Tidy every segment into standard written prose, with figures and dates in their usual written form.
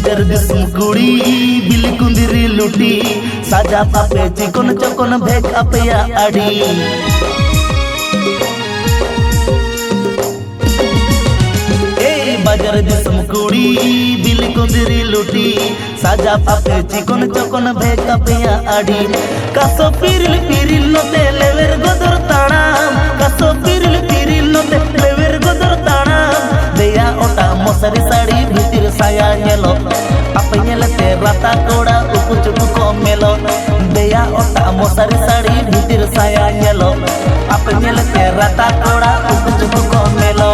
बाजार दिसम कुड़ी बिल कुंदिरी लुटी साजा पापे चिकन चकन भेक अपया आड़ी बाजार दिसम कुड़ी बिल कुंदिरी लुटी साजा पापे चिकन चकन भेक अपया आड़ी कासो पिरिल पिरिल नोते लेवेर गोदर ताणाम कासो पिरिल पिरिल नोते लेवेर गोदर ताणाम देया ओटा मोसरी साड़ी भीतर साया नेलो apa nyelete rata koda uku cuku komelo deya otak mosari sari bhitir saya nyelo apa nyelete rata koda uku cuku komelo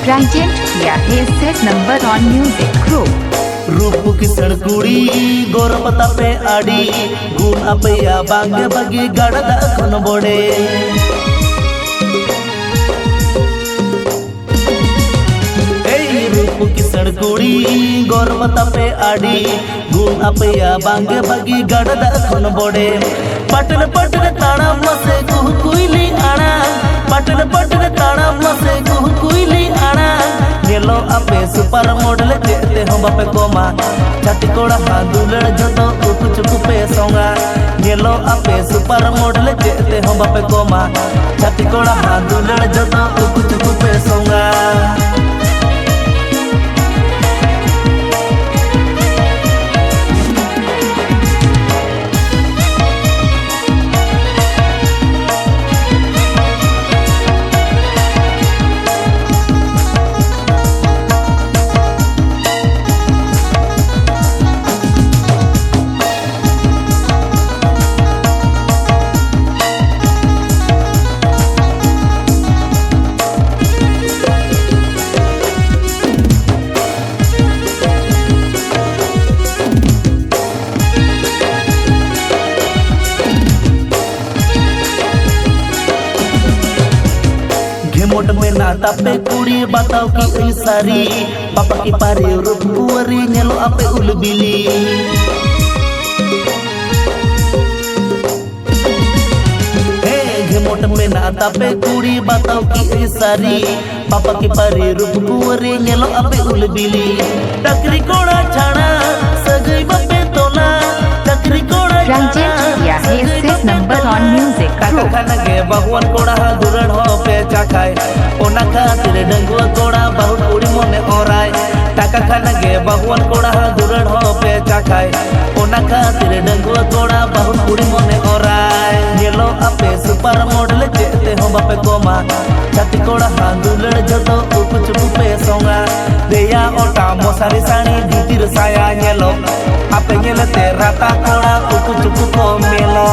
present किया है set number on music group रूप की सड़कुड़ी गोरपता पे आड़ी गुण अपया बांगे बगी गड़दा खन बोड़े रूप की सड़कुड़ी गोरपता पे आड़ी गुण अपया बांगे बगी गड़दा खन बोड़े पटन पटन ताड़ा मसे कुह कुइली आड़ा पटन पटन ताड़ा मसे कुह कुइली आड़ा नेलो आपे सुपर मॉडल जेते हम बापे कोमा छाती कोड़ा हा दुलड़ जतो उकु चुकु पे सोंगा नेलो आपे सुपर मॉडल जेते हम बापे कोमा छाती कोड़ा हा दुलड़ जतो उकु चुकु पे सोंगा मोट में नाता पे कुड़ी बताओ कि ई सारी पापा की पारी रूप कुवरी नेलो आपे उलबिली मोट में नाता पे कुड़ी बताओ कि ई सारी पापा की पारी रूप कुवरी नेलो आपे उलबिली टकरी कोड़ा छाड़ा सगई बापे तोला टकरी कोड़ा प्रेजेंट किया है set number on music group खानगे भगवान कोड़ा दुरड़ हो पे चाखाय ओना खातिर डंगुआ कोड़ा बहुत उड़ी मोने ओराय टाका खानगे भगवान कोड़ा दुरड़ हो पे चाखाय ओना खातिर डंगुआ कोड़ा बहुत उड़ी मोने ओराय नेलो आपे सुपर मॉडल जेते हो बापे कोमा छाती कोड़ा दुलड़ जतो उकु चुकु पे सोंगा देया ओटा मोसारी साड़ी भीतिर साया नेलो आपे नेलते राता कोड़ा उकु चुकु को मेलो